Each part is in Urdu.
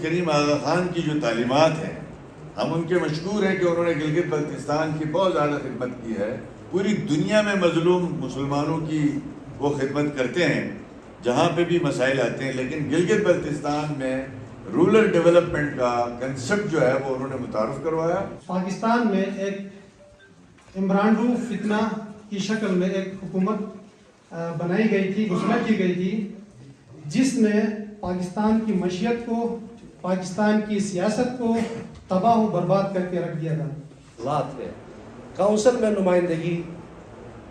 کریم آغا خان کی جو تعلیمات ہیں، ہم ان کے مشکور ہیں کہ انہوں نے گلگت بلتستان کی بہت زیادہ خدمت کی ہے. پوری دنیا میں مظلوم مسلمانوں کی وہ خدمت کرتے ہیں جہاں پہ بھی مسائل آتے ہیں، لیکن گلگت بلتستان میں رورل ڈیولپمنٹ کا کنسپٹ جو ہے وہ انہوں نے متعارف کروایا. پاکستان میں ایک عمرانڈو فتنہ کی شکل میں ایک حکومت بنائی گئی تھی، گھوشنا کی گئی تھی، جس نے پاکستان کی معیشت کو، پاکستان کی سیاست کو تباہ و برباد کر کے رکھ دیا تھا. حالات ہے کونسل میں نمائندگی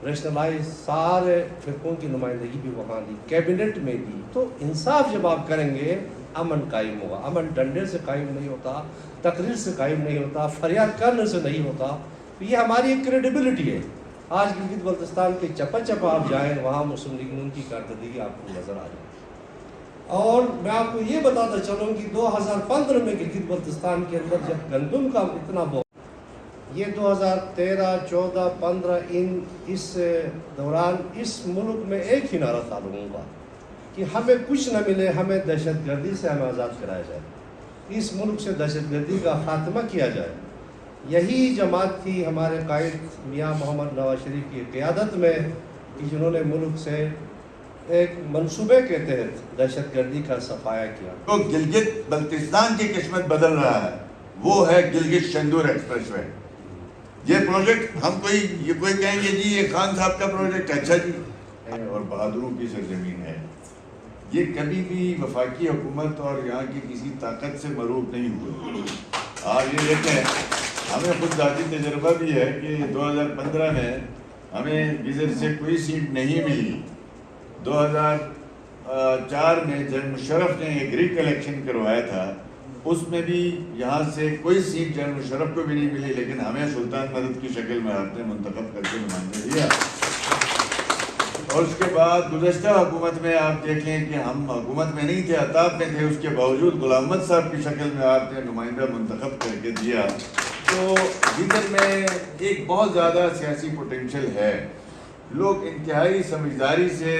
ریشنلائز سارے فرقوں کی نمائندگی بھی وہاں دی، کیبنٹ میں دی. تو انصاف جب آپ کریں گے امن قائم ہوگا. امن ڈنڈے سے قائم نہیں ہوتا، تقریر سے قائم نہیں ہوتا، فریاد کرنے سے نہیں ہوتا. تو یہ ہماری ایک کریڈیبلٹی ہے. آج گلگت بلتستان کے چپا چپا آپ جائیں، وہاں مسلم لیگ نون کی کارکردگی آپ کو نظر آ جائے. اور میں آپ کو یہ بتاتا چلوں کہ 2015 میں گلگت بلتستان کے اندر جب گندم کا اتنا بہت، یہ 2013، 14، 15 اس دوران اس ملک میں ایک ہی نعرہ تھا لوگوں کا کہ ہمیں کچھ نہ ملے، ہمیں دہشت گردی سے ہمیں آزاد کرایا جائے، اس ملک سے دہشت گردی کا خاتمہ کیا جائے. یہی جماعت تھی ہمارے قائد میاں محمد نواز شریف کی قیادت میں کہ جنہوں نے ملک سے ایک منصوبے کے تحت دہشت گردی کا صفایا کیا. تو گلگت بلتستان کی قسمت بدل رہا ہے، وہ ہے گلگت شندور ایکسپریس وے. یہ پروجیکٹ ہم کوئی کہیں گے جی یہ خان صاحب کا پروجیکٹ، اچھا جی، اور بہادروں کی سرزمین ہے. یہ کبھی بھی وفاقی حکومت اور یہاں کی کسی طاقت سے مروب نہیں ہوئی. آپ یہ دیکھیں، ہمیں خود ذاتی تجربہ بھی ہے کہ 2015 میں ہمیں گزر سے کوئی سیٹ نہیں ملی. 2004 میں جنرل مشرف نے ایک ری الیکشن کروایا تھا، اس میں بھی یہاں سے کوئی سیٹ جنرل مشرف کو بھی نہیں ملی، لیکن ہمیں سلطان مدد کی شکل میں آپ نے منتخب کر کے نمائندہ دیا. اور اس کے بعد گزشتہ حکومت میں آپ دیکھ لیں کہ ہم حکومت میں نہیں تھے، عطاب میں تھے، اس کے باوجود غلام احمد صاحب کی شکل میں آپ نے نمائندہ منتخب کر کے دیا. تو ادھر میں ایک بہت زیادہ سیاسی پوٹینشل ہے. لوگ انتہائی سمجھداری سے،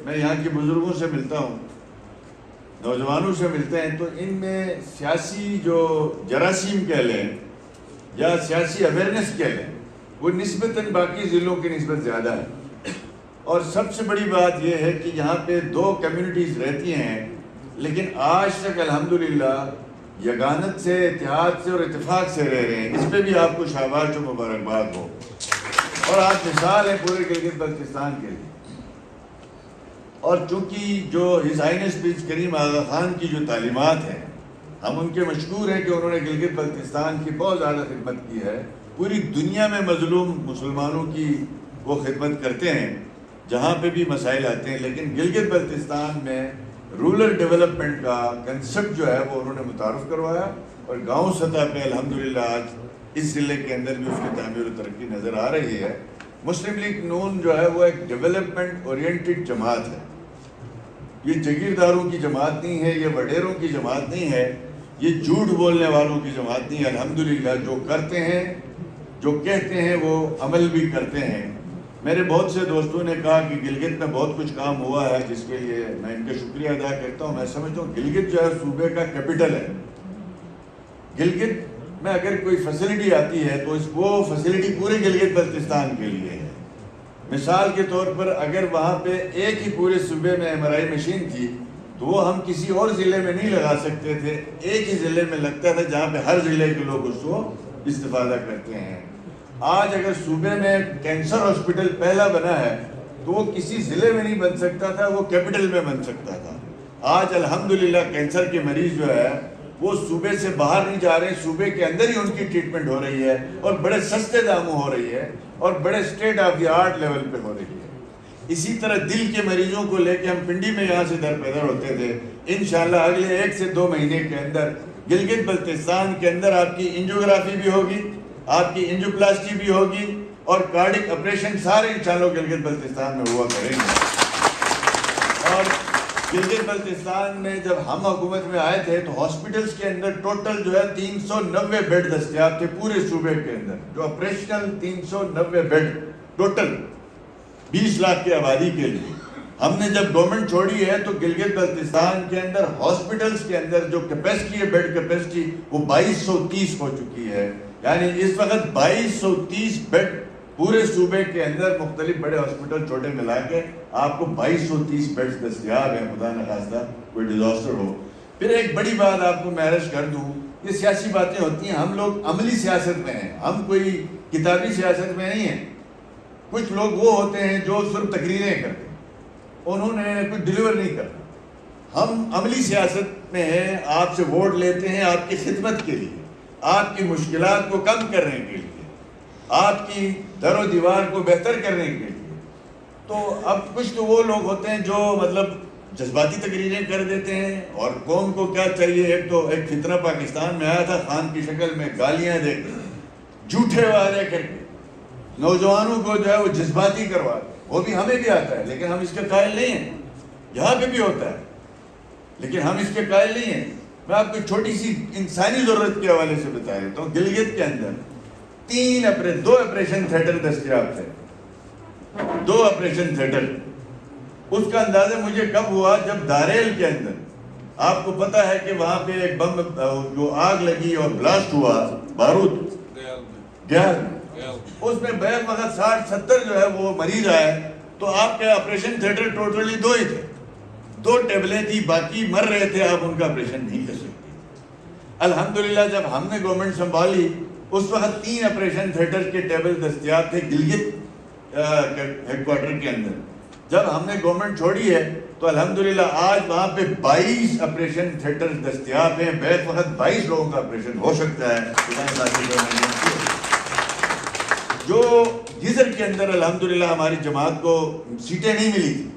میں یہاں کے بزرگوں سے ملتا ہوں، نوجوانوں سے ملتے ہیں، تو ان میں سیاسی جو جراثیم کہہ لیں یا سیاسی اویئرنیس کہہ لیں، وہ نسبتاً باقی ضلعوں کی نسبت زیادہ ہے. اور سب سے بڑی بات یہ ہے کہ یہاں پہ 2 کمیونٹیز رہتی ہیں، لیکن آج تک الحمدللہ یگانت سے، اتحاد سے اور اتفاق سے رہ رہے ہیں. اس پہ بھی آپ کو شاباش و مبارکباد ہو. اور آپ مثال ہیں پورے گلگت بلتستان کے لیے. اور چونکہ جو ہز ہائنس پرنس کریم آغا خان کی جو تعلیمات ہیں، ہم ان کے مشکور ہیں کہ انہوں نے گلگت بلتستان کی بہت زیادہ خدمت کی ہے. پوری دنیا میں مظلوم مسلمانوں کی وہ خدمت کرتے ہیں جہاں پہ بھی مسائل آتے ہیں، لیکن گلگت بلتستان میں رورل ڈیولپمنٹ کا کنسپٹ جو ہے وہ انہوں نے متعارف کروایا. اور گاؤں سطح پہ الحمدللہ آج اس ضلع کے اندر بھی اس کی تعمیر و ترقی نظر آ رہی ہے. مسلم لیگ نون جو ہے وہ ایک ڈیولپمنٹ اورینٹڈ جماعت ہے. یہ جگیرداروں کی جماعت نہیں ہے، یہ وڈیروں کی جماعت نہیں ہے، یہ جھوٹ بولنے والوں کی جماعت نہیں ہے. الحمدللہ جو کرتے ہیں، جو کہتے ہیں، وہ عمل بھی کرتے ہیں. میرے بہت سے دوستوں نے کہا کہ گلگت میں بہت کچھ کام ہوا ہے، جس کے لیے میں ان کا شکریہ ادا کرتا ہوں. میں سمجھتا ہوں گلگت جو ہے صوبے کا کیپٹل ہے. گلگت میں اگر کوئی فیسلٹی آتی ہے تو وہ فیسلٹی پورے گلگت بلتستان کے لیے ہے. مثال کے طور پر اگر وہاں پہ ایک ہی پورے صوبے میں MRI مشین تھی تو وہ ہم کسی اور ضلع میں نہیں لگا سکتے تھے، ایک ہی ضلع میں لگتا تھا جہاں پہ ہر ضلع کے لوگ اس کو استفادہ کرتے ہیں. آج اگر صوبے میں کینسر ہاسپٹل پہلا بنا ہے تو وہ کسی ضلع میں نہیں بن سکتا تھا، وہ کیپٹل میں بن سکتا تھا. آج الحمدللہ کینسر کے مریض جو ہے وہ صوبے سے باہر نہیں جا رہے ہیں، صوبے کے اندر ہی ان کی ٹریٹمنٹ ہو رہی ہے، اور بڑے سستے داموں ہو رہی ہے، اور بڑے state of the art level پہ ہو رہی ہے. اسی طرح دل کے مریضوں کو لے کے ہم پنڈی میں یہاں سے درپیدر ہوتے تھے. انشاءاللہ اگلے 1 سے 2 مہینے کے اندر گلگت بلتستان کے اندر آپ کی انجیوگرافی بھی ہوگی، آپ کی انجیوپلاسٹی بھی ہوگی، اور کارڈک آپریشن سارے انشاءاللہ گلگت بلتستان میں ہوا کریں گے. اور گلگت بلتستان میں جب ہم حکومت میں آئے تھے تو ہاسپٹلز کے اندر ٹوٹل جو ہے 390 بیڈ دستیاب تھے پورے صوبے کے اندر، جو آپریشنل 390 بیڈ ٹوٹل 20 لاکھ کی آبادی کے لیے. ہم نے جب گورنمنٹ چھوڑی ہے تو گلگت بلتستان کے اندر ہاسپٹلز کے اندر جو کیپیسٹی ہے، بیڈ کیپیسٹی، وہ 2230 ہو چکی ہے. یعنی اس وقت 2230 بیڈ پورے صوبے کے اندر مختلف بڑے ہاسپٹل چھوٹے ملا کے آپ کو 2230 بیڈز دستیاب ہیں، خدا نخواستہ کوئی ڈیزاسٹر ہو. پھر ایک بڑی بات آپ کو میں عرض کر دوں، یہ سیاسی باتیں ہوتی ہیں، ہم لوگ عملی سیاست میں ہیں، ہم کوئی کتابی سیاست میں نہیں ہیں. کچھ لوگ وہ ہوتے ہیں جو صرف تقریریں کرتے ہیں، انہوں نے کچھ ڈیلیور نہیں کرنا. ہم عملی سیاست میں ہیں، آپ سے ووٹ لیتے ہیں آپ کی خدمت کے لیے، آپ کی مشکلات کو کم کرنے کے لیے، آپ کی در و دیوار کو بہتر کرنے کے لیے. تو اب کچھ تو وہ لوگ ہوتے ہیں جو مطلب جذباتی تقریریں کر دیتے ہیں، اور قوم کو کیا چاہیے، ایک فتنہ پاکستان میں آیا تھا خان کی شکل میں، گالیاں دے کے، جھوٹے وعدے کر کے نوجوانوں کو جو ہے وہ جذباتی کروا دے. وہ بھی ہمیں بھی آتا ہے لیکن ہم اس کے قائل نہیں ہیں. یہاں پہ بھی ہوتا ہے لیکن ہم اس کے قائل نہیں ہیں. میں آپ کو چھوٹی سی انسانی ضرورت کے حوالے سے بتا دیتا ہوں. گلگت کے اندر 2 آپریشن تھیٹر دستیاب تھے، 2 آپریشن تھیٹر. اس کا اندازہ مجھے کب ہوا جب داریل کے اندر، آپ کو پتا ہے کہ وہاں پہ ایک بم جو آگ لگی اور بلاسٹ ہوا، بارود گیا، اس میں بیک وقت 60-70 جو ہے وہ مریض آئے. تو آپ کے آپریشن تھیٹر ٹوٹلی 2 ہی تھے، 2 ٹیبلیں تھی، باقی مر رہے تھے، آپ ان کا آپریشن نہیں کر سکتے. الحمدللہ جب ہم نے گورنمنٹ سنبھالی اس وقت 3 آپریشن تھیٹر کے ٹیبل دستیاب تھے گلگت ہیڈ کوارٹر کے اندر. جب ہم نے گورنمنٹ چھوڑی ہے تو الحمدللہ آج وہاں پہ 22 آپریشن تھیٹر دستیاب ہیں. بیک وقت 22 لوگوں کا آپریشن ہو سکتا ہے. جو گزر کے اندر الحمدللہ ہماری جماعت کو سیٹیں نہیں ملی تھی،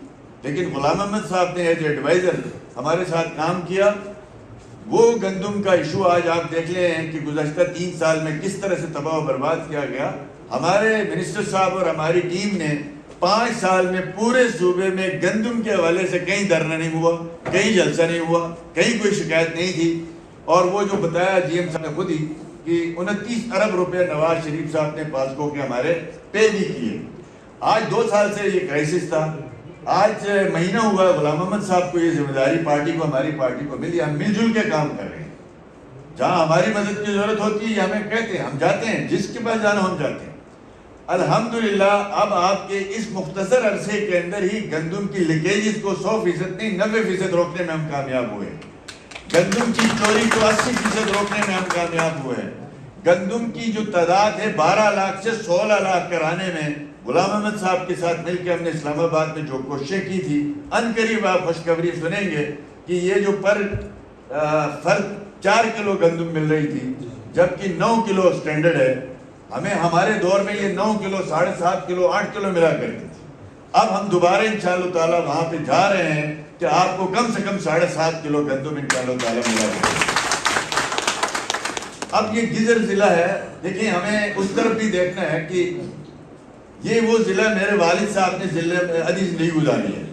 لیکن غلام احمد صاحب نے ایز ایڈوائزر ہمارے ساتھ کام کیا. وہ گندم کا ایشو آج آپ دیکھ لے ہیں کہ گزشتہ 3 سال میں کس طرح سے تباہ و برباد کیا گیا. ہمارے منسٹر صاحب اور ہماری ٹیم نے 5 سال میں پورے صوبے میں گندم کے حوالے سے کہیں دھرنا نہیں ہوا، کہیں جلسہ نہیں ہوا، کہیں کوئی شکایت نہیں تھی. اور وہ جو بتایا جی ایم صاحب نے خود ہی کہ 29 ارب روپے نواز شریف صاحب نے پاسکو کے ہمارے پے بھی کیے. آج 2 سال سے یہ کرائسس تھا، آج مہینہ ہوا غلام احمد صاحب کو یہ ذمہ داری پارٹی کو، ہماری پارٹی کو ملی. ہم مل جل کے کام کر رہے ہیں. جہاں ہماری مدد کی ضرورت ہوتی ہے یہ ہمیں کہتے ہیں، ہم جاتے ہیں، جس کے پاس جانا ہم جاتے ہیں. الحمدللہ اب آپ کے اس مختصر عرصے کے اندر ہی گندم کی لیکیجز کو 100% نہیں 90% روکنے میں ہم کامیاب ہوئے. گندم کی چوری کو 80% روکنے میں ہم کامیاب ہوئے. گندم کی جو تعداد ہے 12 لاکھ سے 16 لاکھ کرانے میں غلام احمد صاحب کے ساتھ مل کے ہم نے اسلام آباد میں جو کوششیں کی تھی، ان قریب آپ خوشخبری سنیں گے کہ یہ جو پر فرد 4 کلو گندم مل رہی تھی جبکہ 9 کلو سٹینڈرڈ ہے. ہمارے دور میں یہ 9 کلو 7.5 کلو 8 کلو ملا کرتی تھی. اب ہم دوبارہ انشاءاللہ تعالیٰ وہاں پہ جا رہے ہیں کہ آپ کو کم سے کم 7.5 کلو گندم انشاءاللہ تعالیٰ ملا کرتی. اب یہ گزر ضلع ہے، دیکھیں ہمیں اس طرف بھی دیکھنا ہے کہ یہ وہ ضلع میرے والد صاحب نے ضلع میں ادھی زندگی گزاری ہے،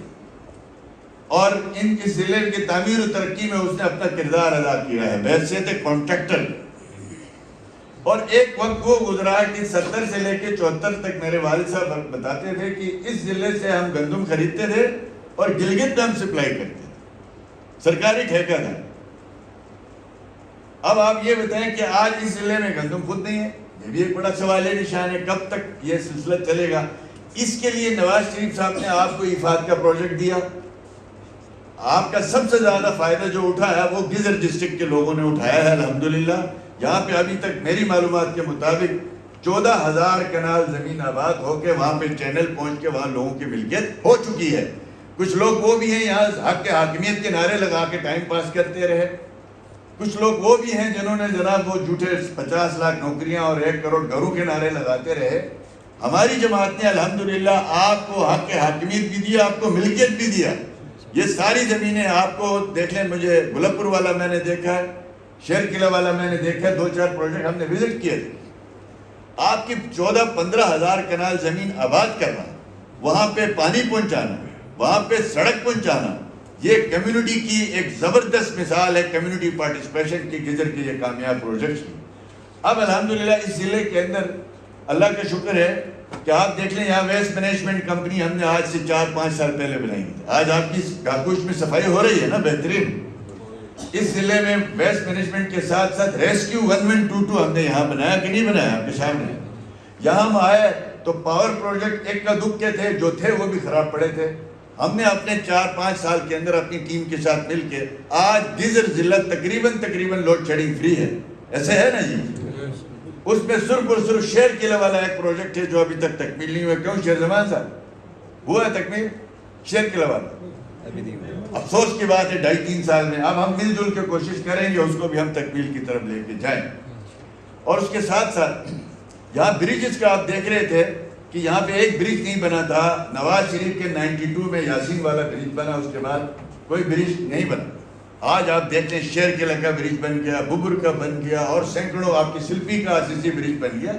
اور اس ضلع کی تعمیر و ترقی میں اس نے اپنا کردار ادا کیا ہے بحیثیت کانٹریکٹر. اور ایک وقت وہ گزرا کہ 70 سے لے کے 74 تک میرے والد صاحب بتاتے تھے کہ اس ضلع سے ہم گندم خریدتے تھے اور گلگت میں ہم سپلائی کرتے تھے، سرکاری ٹھیکہ تھا. اب آپ یہ بتائیں کہ آج اس ضلع میں گندم خود نہیں ہے، یہ بھی ایک بڑا سوال نشان ہے. کب تک یہ سلسلہ چلے گا؟ اس کے لیے نواز شریف صاحب نے آپ کو افاد کا پروجیکٹ دیا. آپ کا سب سے زیادہ فائدہ جو اٹھا ہے وہ گزر ڈسٹرکٹ کے لوگوں نے اٹھایا ہے الحمدللہ. یہاں پہ ابھی تک میری معلومات کے مطابق 14,000 کنال زمین آباد ہو کے وہاں پہ چینل پہنچ کے وہاں لوگوں کی ملکیت ہو چکی ہے. کچھ لوگ وہ بھی ہیں یہاں حق کے حاکمیت کے نعرے لگا کے ٹائم پاس کرتے رہے. کچھ لوگ وہ بھی ہیں جنہوں نے جناب وہ جھوٹے 50 لاکھ نوکریاں اور 1 کروڑ گھروں کے نعرے لگاتے رہے. ہماری جماعت نے الحمدللہ آپ کو حق کے حاکمیت بھی دیا، آپ کو ملکیت بھی دیا. یہ ساری زمینیں آپ کو دیکھ لیں، مجھے گلب پور والا میں نے دیکھا ہے، شیر قلعہ والا میں نے دیکھا ہے، 2-4 پروجیکٹ ہم نے وزٹ کیے تھے. آپ کی 14-15 ہزار کنال زمین آباد کرنا، وہاں پہ پانی پہنچانا، وہاں پہ سڑک پہنچانا، یہ کمیونٹی کی ایک زبردست مثال ہے کمیونٹی پارٹیسپیشن کی. گزر کے یہ کامیاب پروجیکٹس کی. اب الحمدللہ اس ضلع کے اندر اللہ کا شکر ہے کہ آپ دیکھ لیں یہاں ویسٹ مینجمنٹ کمپنی ہم نے آج سے 4-5 سال پہلے بنائی تھی. آج آپ کی گاگوش میں صفائی ہو رہی ہے نا بہترین. اس ضلع میں ویسٹ مینجمنٹ کے ساتھ ساتھ ریسکیو 1122 ہم نے یہاں بنایا کہ نہیں بنایا آپ کے سامنے. یہاں ہم آئے تو پاور پروجیکٹ ایک کا دکھ کے تھے جو تھے وہ بھی خراب پڑے تھے. ہم نے اپنے 4-5 سال کے اندر اپنی ٹیم کے ساتھ مل کے آج دیگر ضلع تقریباً لوڈ شیڈنگ فری ہے. ایسے ہے نا جی. اس میں سرخ اور سرخ شیر قلعہ والا ایک پروجیکٹ ہے جو ابھی تک تکمیل نہیں ہوا. کیوں شیر زمان صاحب ہوا ہے تکمیل شیر قلعہ والا؟ افسوس کی بات ہے 2.5-3 سال میں. اب ہم مل جل کے کوشش کریں گے اس کو بھی ہم تکمیل کی طرف لے کے جائیں. اور اس کے ساتھ ساتھ یہاں بریجز کا آپ دیکھ رہے تھے کہ یہاں پہ ایک برج نہیں بنا تھا. نواز شریف کے 92 میں یاسین والا برج بنا, اس کے بعد کوئی برج نہیں بنا. آج آپ دیکھتے ہیں شیر قلعہ کا برج بن گیا, ببر کا بن گیا, اور سینکڑوں آپ کی سلپی کا آسیسی برج بن گیا.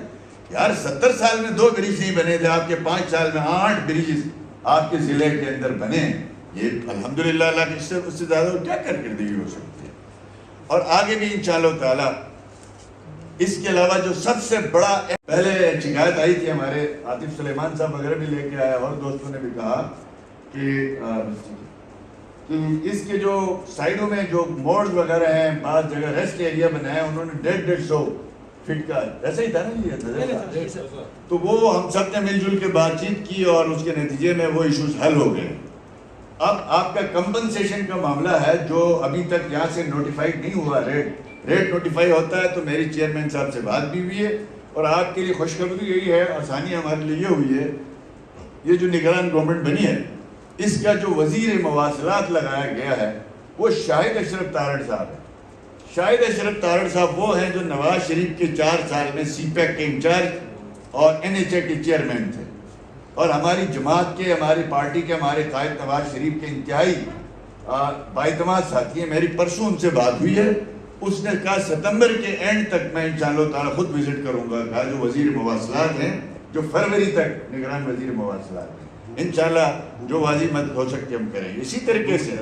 یار 70 سال میں 2 برج نہیں بنے تھے, آپ کے 5 سال میں 8 بریجز آپ کے ضلع کے اندر بنے. یہ الحمدللہ اللہ کے اس سے زیادہ کیا کارکردگی ہو سکتی ہے. اور آگے بھی انشاءاللہ تعالی. اس کے علاوہ جو سب سے بڑا پہلے شکایت آئی تھی ہمارے عاطف سلیمان صاحب وغیرہ بھی لے کے آئے اور دوستوں نے بھی کہا کہ اس کے جو سائڈوں میں جو موڑز وغیرہ ہیں, بعض جگہ ریسٹ ایریا بنایا انہوں نے 150 فٹ کا, ایسا ہی تھا نا یہ, تو وہ ہم سب نے مل جل کے بات چیت کی اور اس کے نتیجے میں وہ ایشوز حل ہو گئے. اب آپ کا کمپنسیشن کا معاملہ ہے جو ابھی تک یہاں سے نوٹیفائیڈ نہیں ہوا. ریٹ نوٹیفائی ہوتا ہے تو میری چیئرمین صاحب سے بات بھی ہوئی ہے. اور آپ کے لیے خوشخبری یہی ہے, آسانی ہمارے لیے یہ ہوئی ہے, یہ جو نگران گورنمنٹ بنی ہے اس کا جو وزیر مواصلات لگایا گیا ہے وہ شاہد اشرف تارڑ صاحب ہے. شاہد اشرف تارڑ صاحب وہ ہیں جو نواز شریف کے 4 سال میں سی پیک کے انچارج اور NHA کے چیئرمین تھے, اور ہماری جماعت کے, ہماری پارٹی کے, ہمارے قائد نواز شریف کے انتہائی بااعتماد ساتھی ہیں. میری پرسوں ان سے بات ہوئی ہے. اس نے کہا ستمبر کے اینڈ تک میں انشاءاللہ تعالیٰ خود وزٹ کروں گا. کہا جو وزیر مواصلات ہیں جو فروری تک نگران وزیر مواصلات ہیں, انشاءاللہ جو واضح مدد ہو سکتی ہم کریں گے. اسی طریقے سے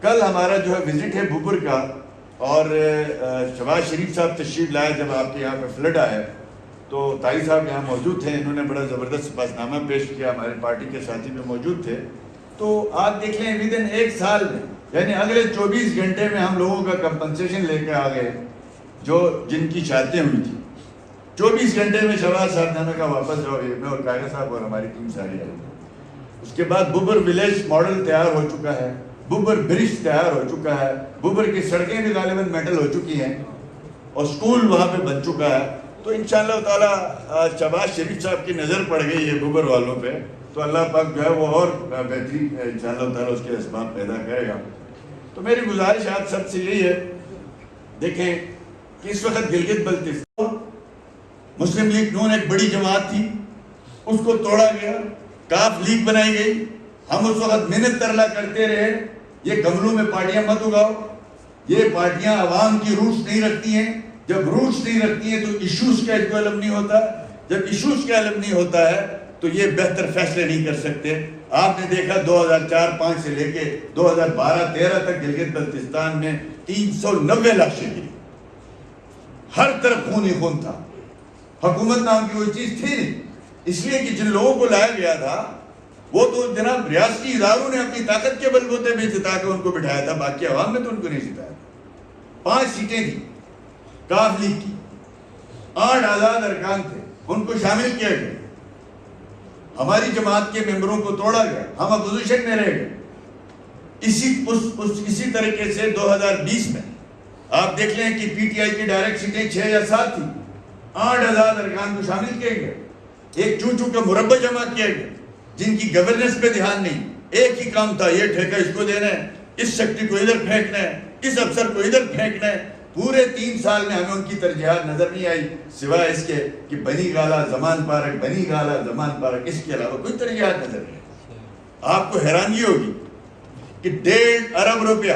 کل ہمارا جو ہے وزٹ ہے ببر کا, اور شہباز شریف صاحب تشریف لائے جب آپ کے یہاں پہ فلڈ آیا تو طائی صاحب یہاں موجود تھے, انہوں نے بڑا زبردست سپاسنامہ پیش کیا, ہمارے پارٹی کے ساتھی بھی موجود تھے. تو آپ دیکھ لیں ودن 1 سال میں یعنی اگلے 24 گھنٹے میں ہم لوگوں کا کمپنسیشن لے کے آ گئے جو جن کی شادیاں ہوئی تھی. 24 گھنٹے میں شہباز صاحب نے کہا واپس جاؤ, میں اور قائدہ صاحب اور ہماری ٹیم ساری آئی. اس کے بعد ببر ولیج ماڈل تیار ہو چکا ہے, ببر برج تیار ہو چکا ہے, ببر کی سڑکیں بھی غالباً میٹل ہو چکی ہیں, اور سکول وہاں پہ بن چکا ہے. تو انشاءاللہ تعالیٰ شہباز شریف صاحب کی نظر پڑ گئی ہے ببر والوں پہ, تو اللہ پاک جو ہے وہ اور بہتری انشاءاللہ تعالیٰ اس کے اسباب پیدا کرے گا. تو میری گزارش آپ سب سے یہی ہے, دیکھیں کہ اس وقت گلگت بلتستان مسلم لیگ نون ایک بڑی جماعت تھی, اس کو توڑا گیا, کاف لیگ بنائی گئی. ہم اس وقت محنت ترلا کرتے رہے یہ گملوں میں پارٹیاں مت اگاؤ, یہ پارٹیاں عوام کی روٹس نہیں رکھتی ہیں. جب روٹس نہیں رکھتی ہیں تو ایشوز کا کوئی علم نہیں ہوتا, جب ایشوز کا علم نہیں ہوتا ہے تو یہ بہتر فیصلے نہیں کر سکتے. آپ نے دیکھا 2004-05 سے لے کے 2012-13 تک گلگت بلتستان میں 390 لاشیں گری, ہر طرف خون ہی خون تھا. حکومت نام کی کوئی چیز تھی نہیں, اس لیے کہ جن لوگوں کو لایا گیا تھا وہ تو جناب ریاستی اداروں نے اپنی طاقت کے بلبوتے میں جتا کے ان کو بٹھایا تھا, باقی عوام نے تو ان کو نہیں جتایا. 5 سیٹیں تھیں کاف لیگ کی, 8 آزاد ارکان تھے, ان کو شامل کیا گیا. ہماری جماعت کے ممبروں کو توڑا گیا, ہم اپوزیشن میں رہ گئے. اسی طریقے سے 2020 میں آپ دیکھ لیں کہ PTI کی ڈائریکٹ سیٹیں 6 یا 7 تھیں, 8 آزاد ارکان کو شامل کیا گیا. ایک چونچو کا مربع جمع کیا گیا جن کی گورننس پہ دھیان نہیں, ایک ہی کام تھا, یہ ٹھیکہ اس کو دینا ہے, اس سیکٹری کو ادھر پھینکنا ہے, اس افسر کو ادھر پھینکنا ہے. پورے 3 سال میں ہمیں ان کی ترجیحات نظر نہیں آئی سوائے اس کے کہ بنی گالا زمان پارک, بنی گالا زمان پارک, اس کے علاوہ کوئی ترجیحات نظر نہیں آئی. آپ کو حیرانی ہوگی کہ 1.5 ارب روپیہ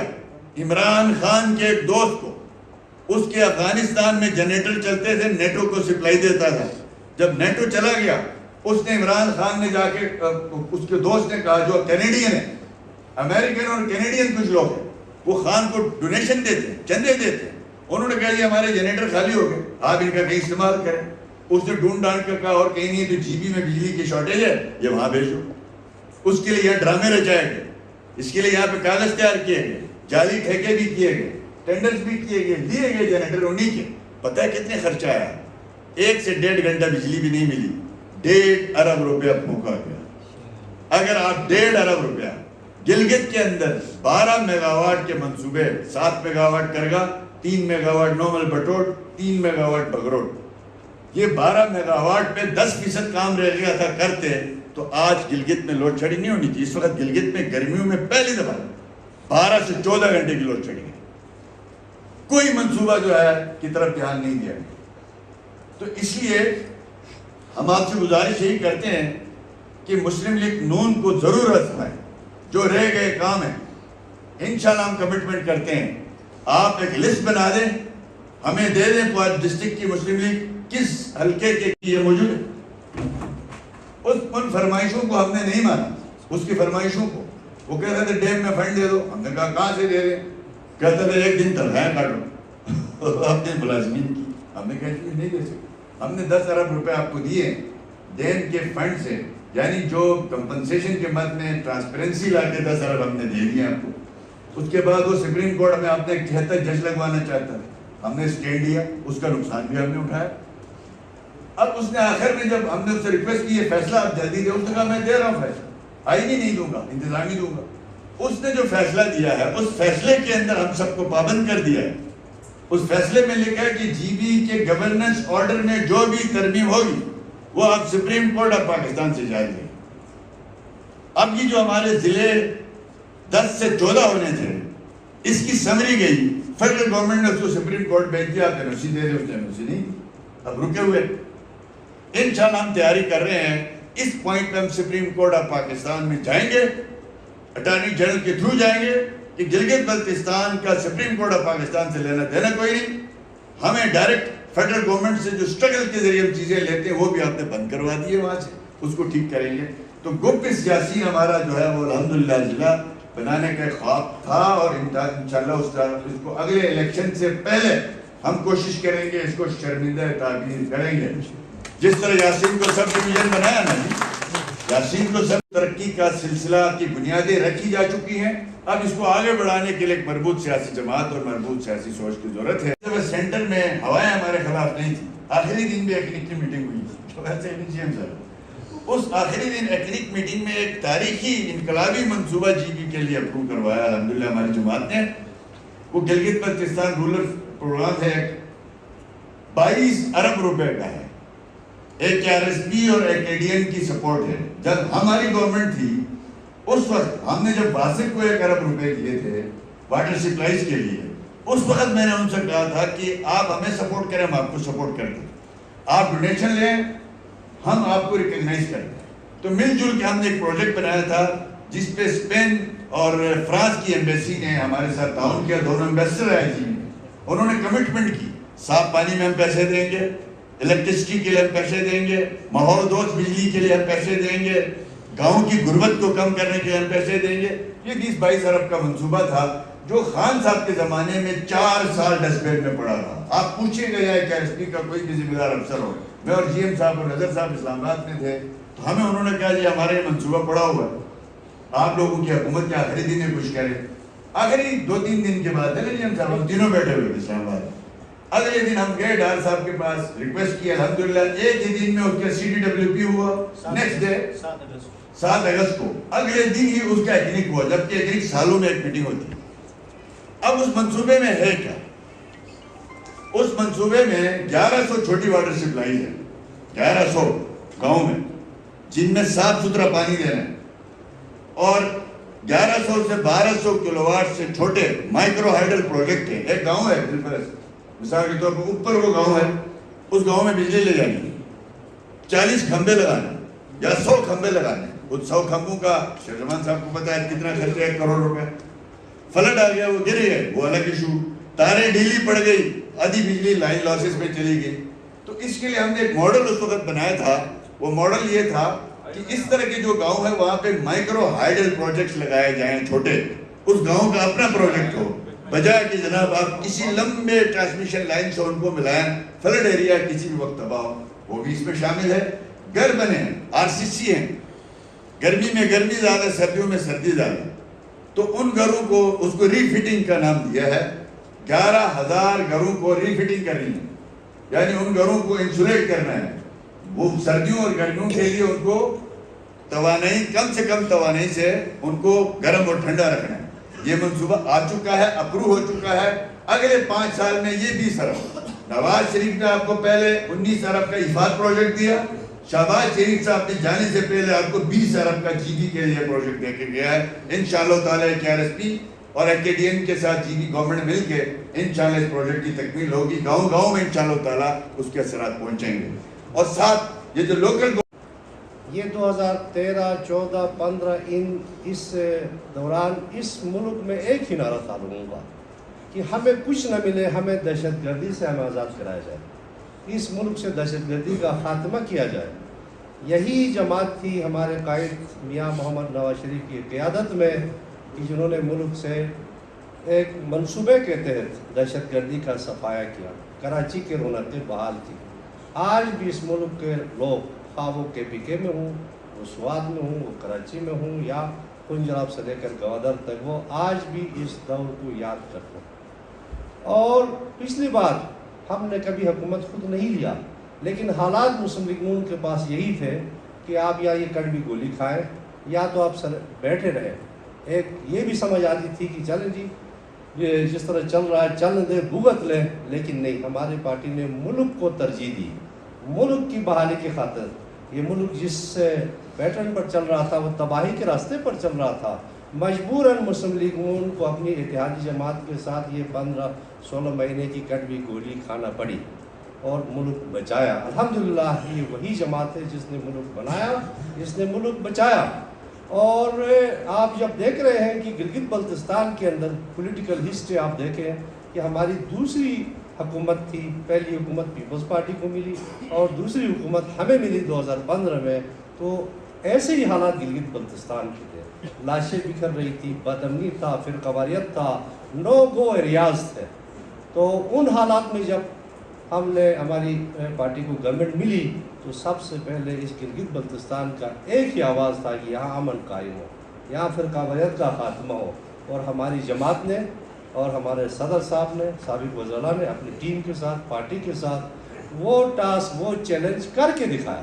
عمران خان کے ایک دوست کو اس کے افغانستان میں جنریٹر چلتے تھے, نیٹو کو سپلائی دیتا تھا. جب نیٹو چلا گیا اس نے عمران خان نے جا کے اس کے دوست نے کہا, جو کینیڈین ہے, امریکن اور کینیڈین کچھ لوگ ہیں, وہ خان کو ڈونیشن دیتے ہیں, چندے دیتے ہیں. انہوں نے کہا یہ ہمارے جنریٹر خالی ہو گئے, آپ ان کا کہیں استعمال کریں. اس نے ڈھونڈ ڈانٹ کر کہا اور کہیں نہیں تو جی بی میں بجلی کی شارٹیج ہے یہ وہاں بھیجو. اس کے لیے یہاں ڈرامے رچائے گئے, اس کے لیے یہاں پہ کاغذ تیار کیے گئے, جعلی ٹھیکے بھی کیے گئے, ٹینڈرز بھی کیے گئے, لیے گئے جنریٹر انہیں کے. پتہ ہے کتنے خرچہ آیا؟ 1 سے 1.5 گھنٹہ بجلی بھی نہیں ملی, 1.5 ارب روپیہ پھونکا گیا. اگر آپ 1.5 ارب روپیہ گلگت کے اندر 12 میگا واٹ کے منصوبے, 7 میگا واٹ کرگا, 3 میگا واٹ نومل بٹوٹ, 3 میگا واٹ بگروٹ, یہ 12 میگا واٹ پہ 10% کام رہ گیا تھا کرتے تو آج گلگت میں لوڈ شیڈنگ نہیں ہونی تھی. اس وقت گلگت میں گرمیوں میں پہلی دفعہ 12 سے 14 گھنٹے کی لوڈ شیڈنگ ہے. کوئی منصوبہ جو ہے کی طرف دھیان نہیں دیا. تو اس لیے ہم آپ سے گزارش یہی کرتے ہیں کہ مسلم لیگ نون کو ضرور آزمائیں, جو رہ گئے کام ہیں انشاءاللہ ہم کمٹمنٹ کرتے ہیں. آپ ایک لسٹ بنا دیں, ہمیں دے دیں پوائنٹ ڈسٹرکٹ کی مسلم لیگ کس حلقے کے یہ موجود ہے. ان فرمائشوں کو ہم نے نہیں مانا, اس کی فرمائشوں کو. وہ کہتے تھے ڈیم میں فنڈ دے دو, ہم نے کہا کہاں سے دے دیں؟ کہتے تھے 1 دن تنخواہیں کاٹو اپنے ملازمین کی. ہم نے کہا نہیں دے سکتے. ہم نے 10 ارب روپے آپ کو دیے ڈیم کے فنڈ سے, یعنی جو کمپنسیشن کے مد میں ٹرانسپیرنسی لا کے 10 ارب ہم نے دے دیے آپ کو. اس کے بعد وہ سپریم کورٹ میں آپ نے 76 جج لگوانا چاہتا ہے, ہم نے اسٹینڈ لیا, اس کا نقصان بھی ہم نے اٹھایا. اب اس نے آخر میں جب ہم نے اس سے ریکویسٹ کی یہ فیصلہ آپ جلدی دے, اس نے کہا میں دے رہا ہوں فیصلہ, آئینی نہیں دوں گا, انتظامی دوں گا. اس نے جو فیصلہ دیا ہے اس فیصلے کے اندر ہم سب کو پابند کر دیا ہے. اس فیصلے میں لکھا ہے کہ جی بی کے گورننس آرڈر میں جو بھی ترمیم ہوگی وہ آپ سپریم کورٹ آف پاکستان سے جائز لیں. اب یہ جو ہمارے ضلع 10 سے 14 ہونے تھے, اس کی سمری گئی, فیڈرل گورنمنٹ نے اس کو سپریم کورٹ بھیج دیا, آپ NOC دے رہے, اس نے NOC نہیں, اب رکے ہوئے. انشاءاللہ ہم تیاری کر رہے ہیں, اس پوائنٹ پہ ہم سپریم کورٹ آف پاکستان میں جائیں گے, اٹارنی جنرل کے تھرو جائیں گے کہ گلگت بلتستان کا سپریم کورٹ آف پاکستان سے لینا دینا کوئی نہیں. ہمیں ڈائریکٹ فیڈرل گورنمنٹ سے جو اسٹرگل کے ذریعے ہم چیزیں لیتے ہیں وہ بھی آپ نے بند کروا دی ہے, وہاں سے اس کو ٹھیک کریں گے. تو گپ سیاسی ہمارا جو ہے وہ الحمدللہ ضلع بنانے کا خواب تھا, اور انشاءاللہ اس کو اگلے الیکشن سے پہلے ہم کوشش کریں گے, اس کو شرمندہ تعبیر کریں گے. جس طرح یاسین کو سب ڈویژن بنایا نا, یاسین کو سب ترقی کا سلسلہ کی بنیادیں رکھی جا چکی ہیں. اب اس کو آگے بڑھانے کے لیے ایک مربوط سیاسی جماعت اور مربوط سیاسی سوچ کی ضرورت ہے. سینٹر میں ہوائیں ہمارے خلاف نہیں تھی, آخری دن بھی ایکنک کی میٹنگ ہوئی تھی, تو ویسے نہیں جی ہم سر اس آخری دن ایکنک میٹنگ میں ایک تاریخی انقلابی منصوبہ جی بی کے لیے اپروو کروایا الحمدللہ ہماری جماعت نے. وہ گلگت بلتستان رولر پروگرام ہے, 22 ارب روپے کا ہے, ایک RSP اور ایک ADN کی سپورٹ ہے. جب ہماری گورنمنٹ تھی اس وقت ہم نے جب واسق کو 1 ارب روپے دیے تھے واٹر سپلائز کے لیے, اس وقت میں نے ان سے کہا تھا کہ آپ ہمیں سپورٹ کریں, ہم آپ کو سپورٹ کرتے ہیں, آپ ڈونیشن لیں, ہم آپ کو ریکگنائز کرتے ہیں. تو مل جل کے ہم نے ایک پروجیکٹ بنایا تھا جس پہ اسپین اور فرانس کی ایمبیسی نے ہمارے ساتھ تعاون کیا. دونوں ایمبیسڈر آئے جی, انہوں نے کمٹمنٹ کی صاف پانی میں ہم پیسے دیں گے, الیکٹرسٹی کے لیے ہم پیسے دیں گے, ماحول دوست بجلی کے لیے ہم پیسے دیں گے, گاؤں کی غربت کو کم کرنے کے لیے ہم پیسے دیں گے. یہ 20-22 ارب کا منصوبہ تھا جو خان صاحب کے زمانے میں 4 سال ڈسٹ بین میں پڑا رہا. آپ پوچھیں گے کہ RSP کا کوئی بھی ذمہ دار افسر ہو, میں اور GM صاحب اور نظر صاحب اسلام آباد میں تھے, تو ہمیں انہوں نے کہا جی ہمارا یہ منصوبہ پڑا ہوا ہے, آپ لوگوں کی حکومت کے آخری دن میں کچھ کریں. آخری 2-3 دن کے بعد GM صاحب ہم تینوں بیٹھے ہوئے تھے اسلام آباد. اگلے دن ہم گئے ڈار صاحب کے پاس, ریکویسٹ کیا, الحمدللہ ایک ہی دن میں اس کا CDWP ہوا. نیکسٹ ڈے 7 اگست کو اگلے دن ہی اس کا ایکنک ہوا, جبکہ ایکنک سالوں میں ایک میٹنگ ہوتی. اب اس منصوبے میں ہے کیا؟ اس منصوبے میں 1100 چھوٹی واٹر سپلائیز ہیں, 1100 گاؤں میں, جن میں صاف ستھرا پانی دینا ہے, اور 1100 سے 1200 کلو واٹ سے چھوٹے مائکرو ہائیڈل پروجیکٹ ہیں. ایک گاؤں ہے مثال کے طور پر اوپر وہ گاؤں ہے, اس گاؤں میں بجلی لے جانی, 40 کھمبے لگانے یا 100 کھمبے لگانے. ان 100 کھمبوں کا شہزمان صاحب کو پتا ہے کتنا خرچہ ہے, 1 کروڑ روپے. فلڈ آ گیا, وہ گر گئے, وہ الگ ایشو. تاریں ڈھیلی پڑ گئی, آدھی بجلی لائن لاسز میں چلی گئی. تو اس کے لیے ہم نے ایک ماڈل اس وقت بنایا تھا. وہ ماڈل یہ تھا کہ اس طرح کے جو گاؤں ہے وہاں پہ مائکرو ہائیڈل پروجیکٹس لگائے جائیں چھوٹے, اس گاؤں کا اپنا پروجیکٹ ہو, بجائے کہ جناب آپ کسی لمبے ٹرانسمیشن لائن سے ان کو ملائیں, فلڈ ایریا کسی بھی وقت تباہ ہو. وہ بھی اس میں شامل ہے. گھر بنے ہیں, RCC ہیں, گرمی میں گرمی زیادہ, سردیوں میں سردی زیادہ, تو ان گھروں کو اس کو ری فٹنگ کا نام دیا ہے. 11,000 گھروں کو ری فٹنگ کرنی ہے, یعنی ان گھروں کو انسولیٹ کرنا ہے. وہ سردیوں اور گرمیوں کے لیے ان کو توانائی, کم سے کم توانائی سے ان کو گرم اور ٹھنڈا رکھنا ہے. یہ منصوبہ آ چکا ہے, اپروو ہو چکا ہے. اگلے 5 سال میں یہ 20 ارب, نواز شریف نے آپ کو پہلے 19 ارب کا حفاظت پروجیکٹ دیا, شہباز شریف صاحب نے جانے سے پہلے آپ کو 20 ارب کا GD کے لیے پروجیکٹ دے کے گیا ہے. انشاءاللہ تعالیٰ KRSP اور AKDN کے ساتھ GD گورنمنٹ مل کے انشاءاللہ اس پروجیکٹ کی تکمیل ہوگی. گاؤں گاؤں میں انشاءاللہ تعالیٰ اس کے اثرات پہنچیں گے. اور ساتھ یہ جو لوکل یہ 2013, 14, 15 اس دوران اس ملک میں ایک ہی نعرہ تھا لوگوں کا کہ ہمیں کچھ نہ ملے, ہمیں دہشت گردی سے ہمیں آزاد کرایا جائے, اس ملک سے دہشت گردی کا خاتمہ کیا جائے. یہی جماعت تھی ہمارے قائد میاں محمد نواز شریف کی قیادت میں کہ جنہوں نے ملک سے ایک منصوبے کے تحت دہشت گردی کا صفایا کیا, کراچی کے رونقیں بحال کی. آج بھی اس ملک کے لوگ, خواہ وہ KPK میں ہوں, وہ سوات میں ہوں, وہ کراچی میں ہوں, یا پنجاب سے لے کر گوادر تک, وہ آج بھی اس دور کو یاد کرتے ہیں. اور پچھلی بار ہم نے کبھی حکومت خود نہیں لیا, لیکن حالات مسلم لیگ نون کے پاس یہی تھے کہ آپ یا یہ کڑوی گولی کھائیں یا تو آپ بیٹھے رہیں. ایک یہ بھی سمجھ آتی تھی کہ چلیں جی یہ جس طرح چل رہا ہے چل دیں, بھگت لیں, لیکن نہیں, ہماری پارٹی نے ملک کو ترجیح دی. ملک کی بحالی کی خاطر, یہ ملک جس پیٹرن پر چل رہا تھا وہ تباہی کے راستے پر چل رہا تھا, مجبوراً مسلم لیگ نون کو اپنی اتحادی جماعت کے ساتھ یہ 15-16 مہینے کی کڑوی گولی کھانا پڑی اور ملک بچایا. الحمدللہ یہ وہی جماعت ہے جس نے ملک بنایا, جس نے ملک بچایا. اور آپ جب دیکھ رہے ہیں کہ گلگت بلتستان کے اندر پولیٹیکل ہسٹری آپ دیکھیں کہ ہماری دوسری حکومت تھی, پہلی حکومت پیپلز پارٹی کو ملی اور دوسری حکومت ہمیں ملی 2015 میں, تو ایسے ہی حالات گلگت بلتستان کے تھے. لاشیں بکھر رہی تھی, بد امنی تھا, فرقہ واریت تھا, نو گو ایریاز تھے. تو ان حالات میں جب ہم نے ہماری پارٹی کو گورنمنٹ ملی تو سب سے پہلے اس گلگت بلتستان کا ایک ہی آواز تھا کہ یہاں امن قائم ہو, یہاں فرقہ واریت کا خاتمہ ہو. اور ہماری جماعت نے اور ہمارے صدر صاحب نے, سابق وزراء نے اپنی ٹیم کے ساتھ, پارٹی کے ساتھ وہ ٹاسک, وہ چیلنج کر کے دکھایا.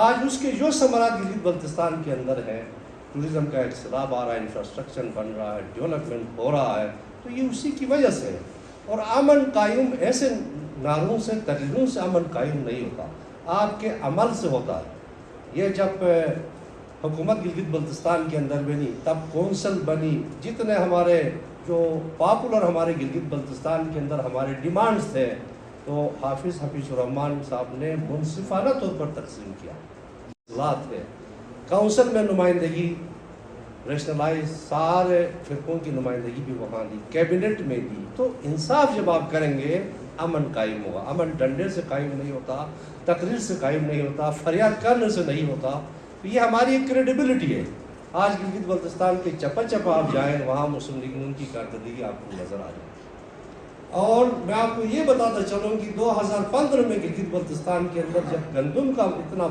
آج اس کے جو ثمرات گلگت بلتستان کے اندر ہیں, ٹورزم کا ایک سیلاب آ رہا ہے, انفراسٹرکچر بن رہا ہے, ڈیولپمنٹ ہو رہا ہے, تو یہ اسی کی وجہ سے ہے. اور امن قائم ایسے نعروں سے, تقریروں سے امن قائم نہیں ہوتا, آپ کے عمل سے ہوتا ہے. یہ جب حکومت گلگت بلتستان کے اندر بنی, تب کونسل بنی, جتنے ہمارے جو پاپولر ہمارے گلگت بلتستان کے اندر ہمارے ڈیمانڈز تھے, تو حافظ حفیظ الرحمان صاحب نے منصفانہ طور پر تقسیم کیا. ذات ہے کونسل میں نمائندگی, ریشنلائز سارے فرقوں کی نمائندگی بھی وہاں دی, کیبنٹ میں دی. تو انصاف جب آپ کریں گے امن قائم ہوگا. امن ڈنڈے سے قائم نہیں ہوتا, تقریر سے قائم نہیں ہوتا, فریاد کرنے سے نہیں ہوتا. تو یہ ہماری ایک کریڈیبلٹی ہے. آج گلگت بلتستان کے چپا چپا آپ جائیں, وہاں مسلم لیگ نون کی کارکردگی آپ کو نظر آ جائے. اور میں آپ کو یہ بتاتا چلوں کہ 2015 میں گلگت بلتستان کے اندر جب گندم کا اتنا